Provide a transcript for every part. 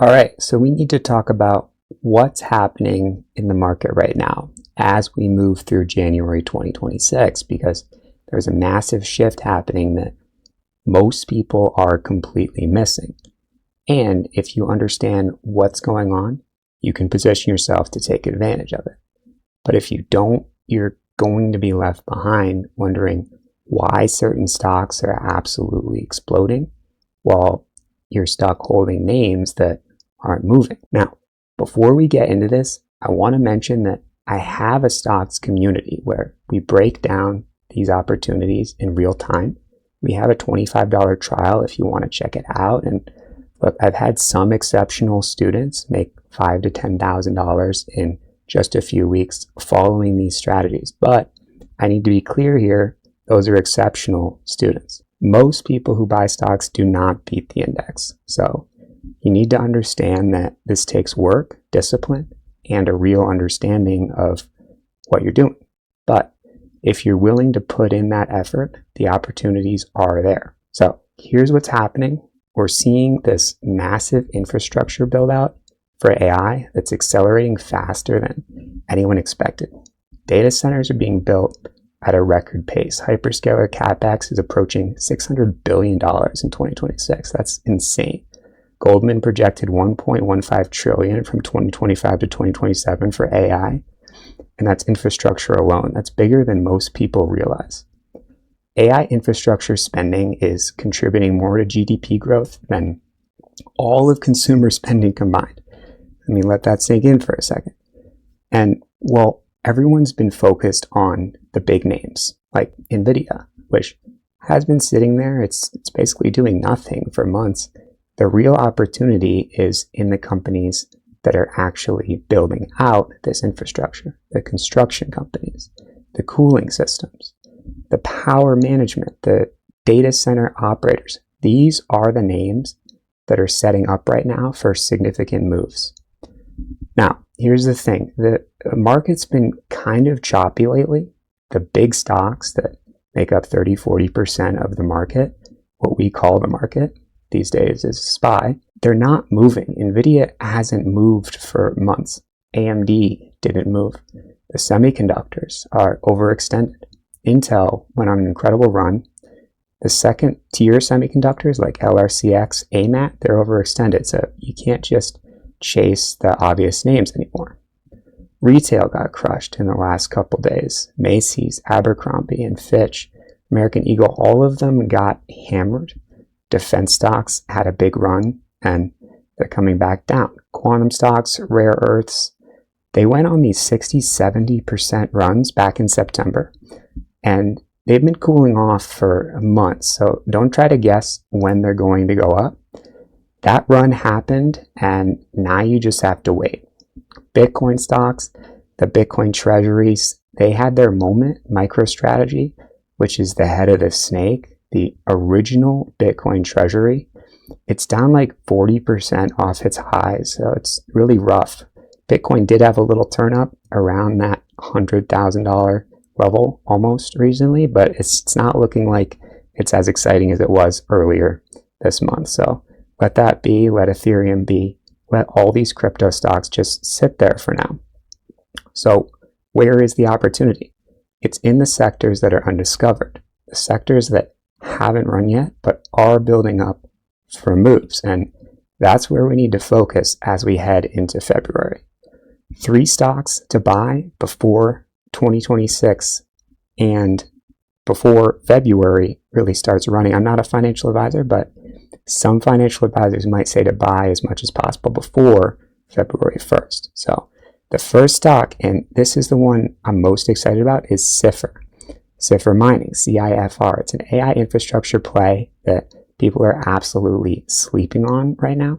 All right, so we need to talk about what's happening in the market right now as we move through January 2026, because there's a massive shift happening that most people are completely missing. And if you understand what's going on, you can position yourself to take advantage of it. But if you don't, you're going to be left behind wondering why certain stocks are absolutely exploding while you're stuck holding names that aren't moving. Now, before we get into this, I want to mention that I have a stocks community where we break down these opportunities in real time. We have a $25 trial if you want to check it out. And look, I've had some exceptional students make $5,000 to $10,000 in just a few weeks following these strategies. But I need to be clear here, those are exceptional students. Most people who buy stocks do not beat the index. So you need to understand that this takes work, discipline, and a real understanding of what you're doing. But if you're willing to put in that effort, the opportunities are there. So here's what's happening. We're seeing this massive infrastructure build out for AI that's accelerating faster than anyone expected. Data centers are being built at a record pace. Hyperscaler CapEx is approaching $600 billion in 2026. That's insane. Goldman projected $1.15 trillion from 2025 to 2027 for AI, and that's infrastructure alone. That's bigger than most people realize. AI infrastructure spending is contributing more to GDP growth than all of consumer spending combined. I mean, let that sink in for a second. And well, everyone's been focused on the big names like NVIDIA, which has been sitting there. It's basically doing nothing for months. The real opportunity is in the companies that are actually building out this infrastructure, the construction companies, the cooling systems, the power management, the data center operators. These are the names that are setting up right now for significant moves. Now, here's the thing. The market's been kind of choppy lately. The big stocks that make up 30-40% of the market, what we call the market these days is SPY, they're not moving. NVIDIA hasn't moved for months. AMD didn't move. The semiconductors are overextended. Intel went on an incredible run. The second tier semiconductors like LRCX, AMAT, they're overextended. So you can't just chase the obvious names anymore. Retail got crushed in the last couple days. Macy's, Abercrombie, and Fitch, American Eagle, all of them got hammered. Defense stocks had a big run and they're coming back down. Quantum stocks, rare earths, they went on these 60-70% runs back in September and they've been cooling off for months. So don't try to guess when they're going to go up. That run happened and now you just have to wait. Bitcoin stocks, the Bitcoin treasuries, they had their moment. MicroStrategy, which is the head of the snake, the original Bitcoin treasury, it's down like 40% off its highs. So it's really rough. Bitcoin did have a little turn up around that $100,000 level almost recently, but it's not looking like it's as exciting as it was earlier this month. So let that be, let Ethereum be, let all these crypto stocks just sit there for now. So where is the opportunity? It's in the sectors that are undiscovered, the sectors that haven't run yet, but are building up for moves. And that's where we need to focus as we head into February. 3 stocks to buy before 2026 and before February really starts running. I'm not a financial advisor, but some financial advisors might say to buy as much as possible before February 1st. So the first stock, and this is the one I'm most excited about, is Cipher. Cipher Mining, CIFR. It's an AI infrastructure play that people are absolutely sleeping on right now.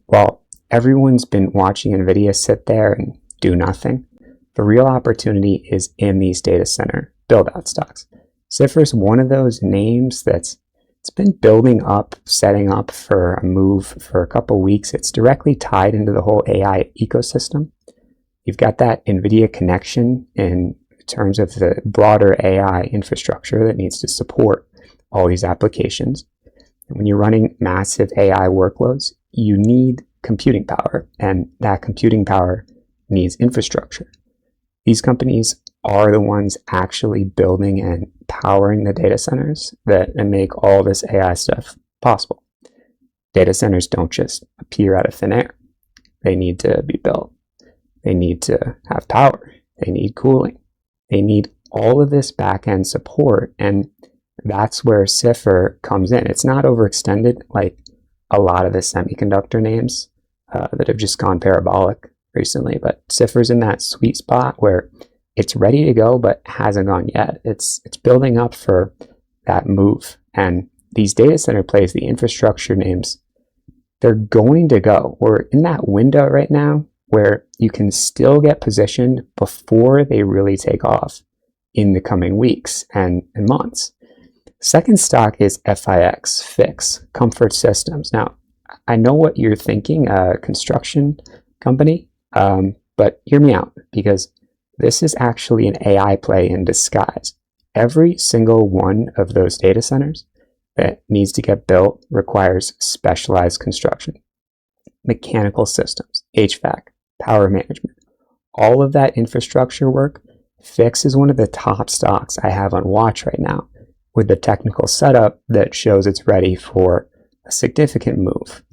While everyone's been watching NVIDIA sit there and do nothing, the real opportunity is in these data center build-out stocks. Cipher is one of those names it's been building up, setting up for a move for a couple weeks. It's directly tied into the whole AI ecosystem. You've got that NVIDIA connection in terms of the broader AI infrastructure that needs to support all these applications. And when you're running massive AI workloads, you need computing power, and that computing power needs infrastructure. These companies are the ones actually building and powering the data centers that make all this AI stuff possible. Data centers don't just appear out of thin air. They need to be built. They need to have power. They need cooling. They need all of this back-end support, and that's where Cipher comes in. It's not overextended like a lot of the semiconductor names that have just gone parabolic recently, but Cipher's in that sweet spot where it's ready to go but hasn't gone yet. It's building up for that move, and these data center plays, the infrastructure names, they're going to go. We're in that window right now where you can still get positioned before they really take off in the coming weeks and months. Second stock is FIX, Comfort Systems. Now, I know what you're thinking, a construction company, but hear me out, because this is actually an AI play in disguise. Every single one of those data centers that needs to get built requires specialized construction, mechanical systems, HVAC, power management, all of that infrastructure work. FIX is one of the top stocks I have on watch right now, with the technical setup that shows it's ready for a significant move.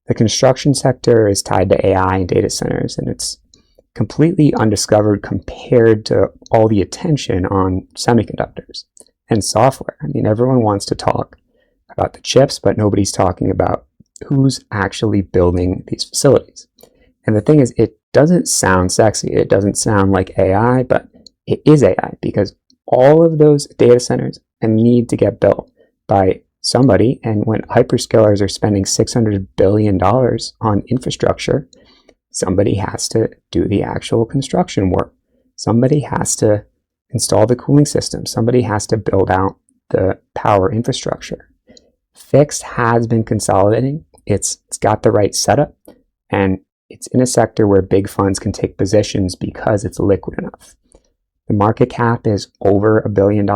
The construction sector is tied to AI and data centers, and it's completely undiscovered compared to all the attention on semiconductors and software. I mean, everyone wants to talk about the chips, but nobody's talking about who's actually building these facilities. And the thing is, it doesn't sound sexy. It doesn't sound like AI, but it is AI, because all of those data centers need to get built by somebody. And when hyperscalers are spending $600 billion on infrastructure, somebody has to do the actual construction work. Somebody has to install the cooling system. Somebody has to build out the power infrastructure. FIX has been consolidating. It's got the right setup, and it's in a sector where big funds can take positions because it's liquid enough. The market cap is over $1 billion,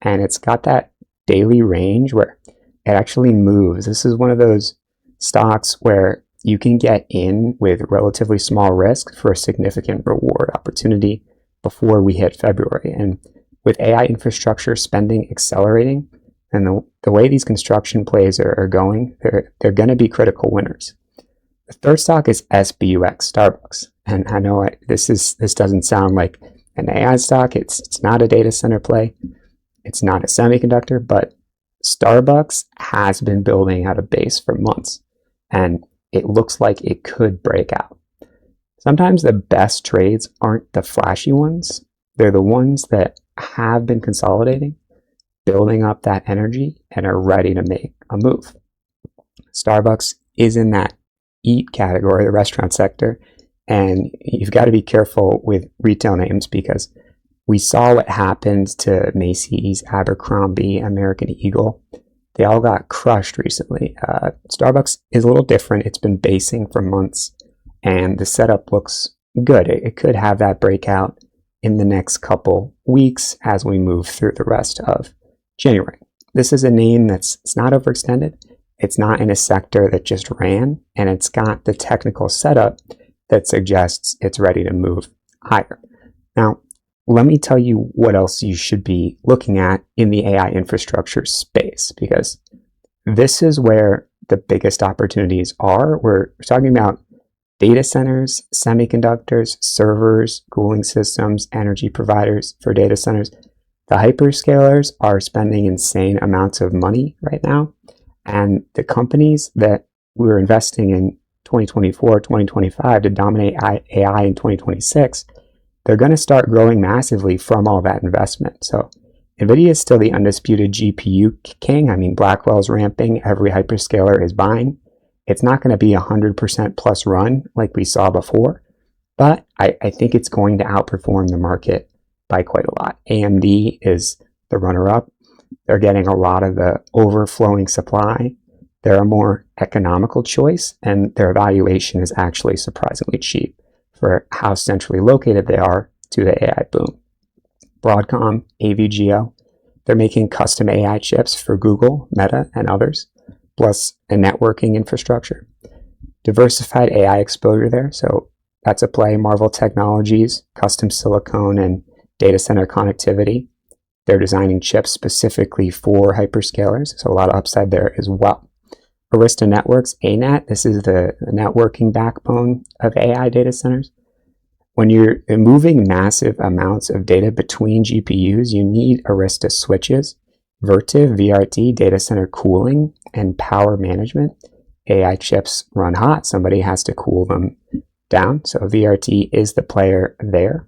and it's got that daily range where it actually moves. This is one of those stocks where you can get in with relatively small risk for a significant reward opportunity before we hit February. And with AI infrastructure spending accelerating, and the way these construction plays are going, they're going to be critical winners. The third stock is SBUX, Starbucks. And I know this doesn't sound like an AI stock. It's not a data center play. It's not a semiconductor, but Starbucks has been building out a base for months, and it looks like it could break out. Sometimes the best trades aren't the flashy ones. They're the ones that have been consolidating, building up that energy, and are ready to make a move. Starbucks is in that eat category, the restaurant sector, and you've got to be careful with retail names, because we saw what happened to Macy's, Abercrombie, American Eagle. They all got crushed recently. Starbucks is a little different. It's been basing for months, and the setup looks good. It could have that breakout in the next couple weeks as we move through the rest of January. This is a name it's not overextended. It's not in a sector that just ran, and it's got the technical setup that suggests it's ready to move higher. Now, let me tell you what else you should be looking at in the AI infrastructure space, because this is where the biggest opportunities are. We're talking about data centers, semiconductors, servers, cooling systems, energy providers for data centers. The hyperscalers are spending insane amounts of money right now, and the companies that we're investing in 2024, 2025 to dominate AI in 2026, they're going to start growing massively from all that investment. So NVIDIA is still the undisputed GPU king. I mean, Blackwell's ramping. Every hyperscaler is buying. It's not going to be 100% plus run like we saw before, but I think it's going to outperform the market by quite a lot. AMD is the runner-up. They're getting a lot of the overflowing supply. They're a more economical choice, and their valuation is actually surprisingly cheap for how centrally located they are to the AI boom. Broadcom, AVGO, they're making custom AI chips for Google, Meta, and others, plus a networking infrastructure. Diversified AI exposure there. So that's a play. Marvel Technologies, custom silicone and data center connectivity. They're designing chips specifically for hyperscalers, so a lot of upside there as well. Arista Networks, ANET, this is the networking backbone of AI data centers. When you're moving massive amounts of data between GPUs, you need Arista switches, Vertiv, VRT, data center cooling, and power management. AI chips run hot, somebody has to cool them down, so VRT is the player there.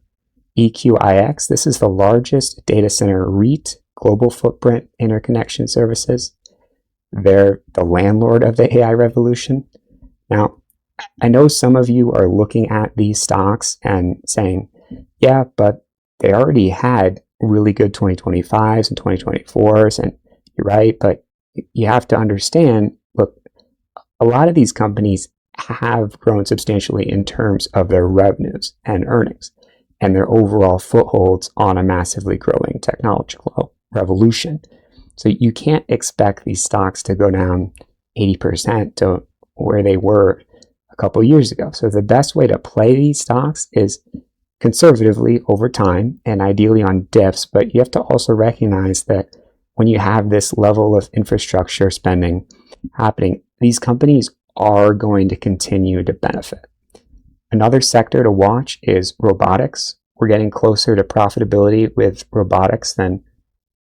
EQIX, this is the largest data center REIT, global footprint interconnection services. They're the landlord of the AI revolution. Now, I know some of you are looking at these stocks and saying, yeah, but they already had really good 2025s and 2024s, and you're right, but you have to understand, look, a lot of these companies have grown substantially in terms of their revenues and earnings and their overall footholds on a massively growing technological revolution. So you can't expect these stocks to go down 80% to where they were a couple years ago. So the best way to play these stocks is conservatively over time and ideally on dips, but you have to also recognize that when you have this level of infrastructure spending happening, these companies are going to continue to benefit. Another sector to watch is robotics. We're getting closer to profitability with robotics than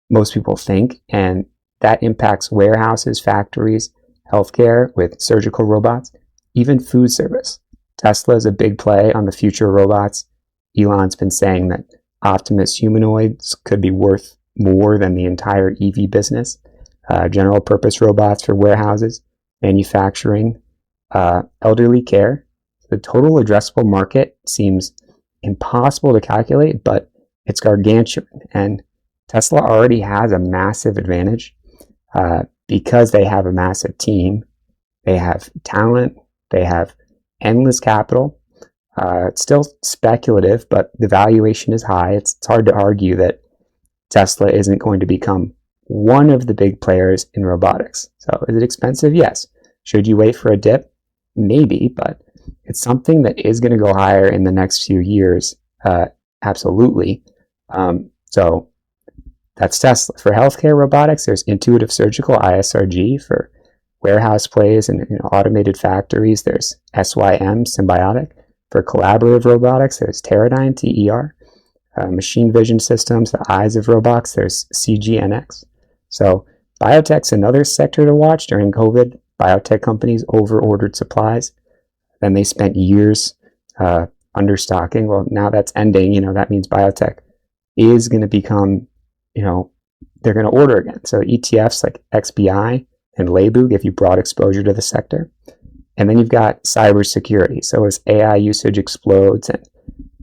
most people think, and that impacts warehouses, factories, healthcare with surgical robots, even food service. Tesla is a big play on the future of robots. Elon's been saying that Optimus humanoids could be worth more than the entire EV business. General purpose robots for warehouses, manufacturing, elderly care. The total addressable market seems impossible to calculate, but it's gargantuan. And Tesla already has a massive advantage because they have a massive team. They have talent. They have endless capital. It's still speculative, but the valuation is high. It's hard to argue that Tesla isn't going to become one of the big players in robotics. So is it expensive? Yes. Should you wait for a dip? Maybe, but it's something that is going to go higher in the next few years. Absolutely. So that's Tesla. For healthcare robotics, there's Intuitive Surgical, ISRG. For warehouse plays and automated factories, there's SYM, Symbiotic. For collaborative robotics, there's Teradyne, TER. Machine vision systems, the eyes of robots, there's CGNX. So biotech's another sector to watch. During COVID, biotech companies over-ordered supplies. Then they spent years understocking. Well, now that's ending. That means biotech is going to become, they're going to order again. So ETFs like XBI and Leibu give you broad exposure to the sector. And then you've got cybersecurity. So as AI usage explodes and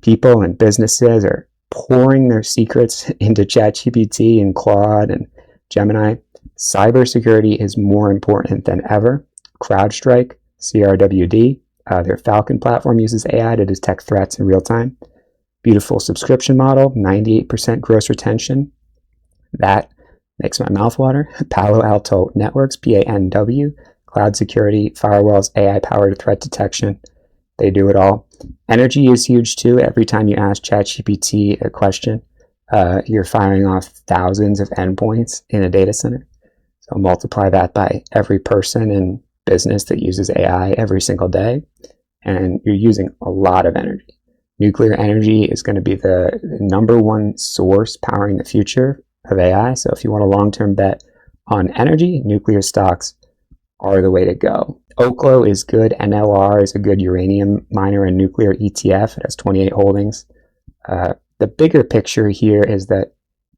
people and businesses are pouring their secrets into ChatGPT and Claude and Gemini, cybersecurity is more important than ever. CrowdStrike, CRWD, their Falcon platform uses AI to detect threats in real time. Beautiful subscription model, 98% gross retention. That makes my mouth water. Palo Alto Networks, PANW, cloud security, firewalls, AI-powered threat detection. They do it all. Energy is huge too. Every time you ask ChatGPT a question, you're firing off thousands of endpoints in a data center. So multiply that by every person in business that uses AI every single day, and you're using a lot of energy. Nuclear energy is going to be the number one source powering the future of AI. So if you want a long-term bet on energy, nuclear stocks are the way to go. Oklo is good. NLR is a good uranium miner and nuclear ETF. It has 28 holdings. The bigger picture here is that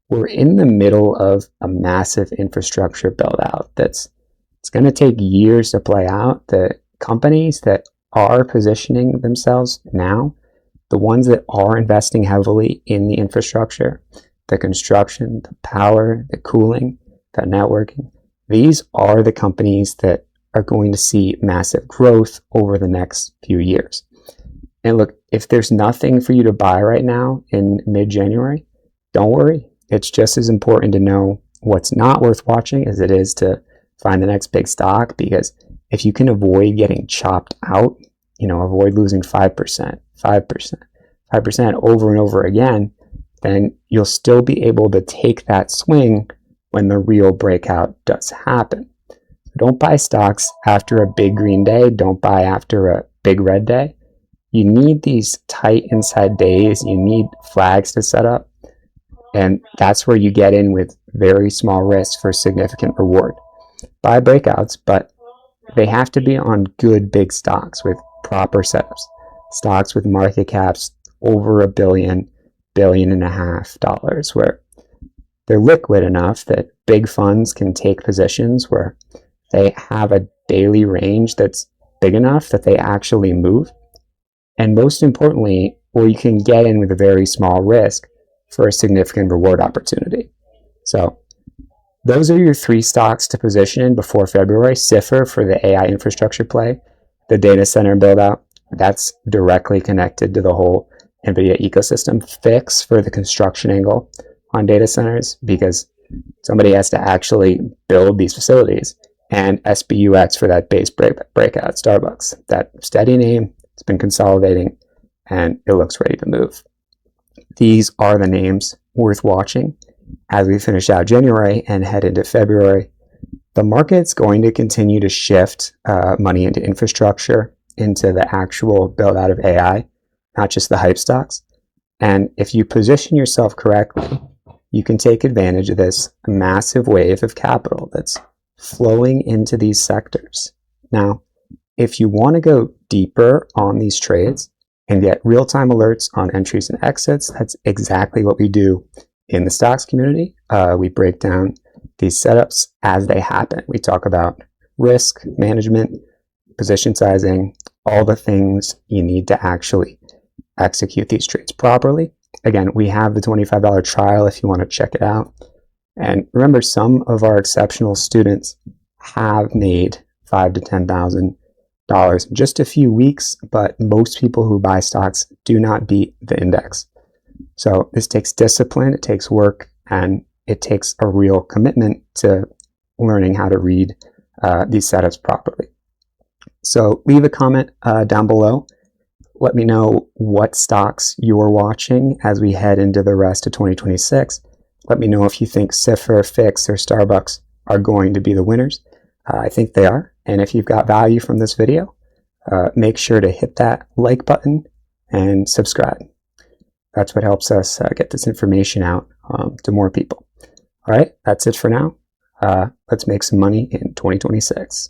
we're in the middle of a massive infrastructure build out it's going to take years to play out. The companies that are positioning themselves now, the ones that are investing heavily in the infrastructure, the construction, the power, the cooling, the networking, these are the companies that are going to see massive growth over the next few years. And look, if there's nothing for you to buy right now in mid-January, don't worry. It's just as important to know what's not worth watching as it is to find the next big stock, because if you can avoid getting chopped out, avoid losing 5%, 5%, 5% over and over again, then you'll still be able to take that swing when the real breakout does happen. Don't buy stocks after a big green day. Don't buy after a big red day. You need these tight inside days. You need flags to set up. And that's where you get in with very small risk for significant reward. Buy breakouts, but they have to be on good big stocks with proper setups. Stocks with market caps over $1 billion, $1.5 billion, where they're liquid enough that big funds can take positions, where they have a daily range that's big enough that they actually move. And most importantly, where you can get in with a very small risk for a significant reward opportunity. So those are your 3 stocks to position in before February. Cipher for the AI infrastructure play, the data center build out, that's directly connected to the whole NVIDIA ecosystem. Fix for the construction angle on data centers, because somebody has to actually build these facilities. And SBUX for that base breakout, Starbucks. That steady name, it's been consolidating, and it looks ready to move. These are the names worth watching as we finish out January and head into February. The market's going to continue to shift money into infrastructure, into the actual build out of AI, not just the hype stocks. And if you position yourself correctly, you can take advantage of this massive wave of capital that's flowing into these sectors. Now, if you want to go deeper on these trades and get real-time alerts on entries and exits, that's exactly what we do in the stocks community. We break down these setups as they happen. We talk about risk management, position sizing, all the things you need to actually execute these trades properly. Again, we have the $25 trial if you want to check it out. And remember, some of our exceptional students have made $5,000 to $10,000 in just a few weeks, but most people who buy stocks do not beat the index. So this takes discipline, it takes work, and it takes a real commitment to learning how to read these setups properly. So leave a comment down below. Let me know what stocks you're watching as we head into the rest of 2026. Let me know if you think Cipher, Fix, or Starbucks are going to be the winners. I think they are. And if you've got value from this video, make sure to hit that like button and subscribe. That's what helps us get this information out to more people. All right, that's it for now. Let's make some money in 2026.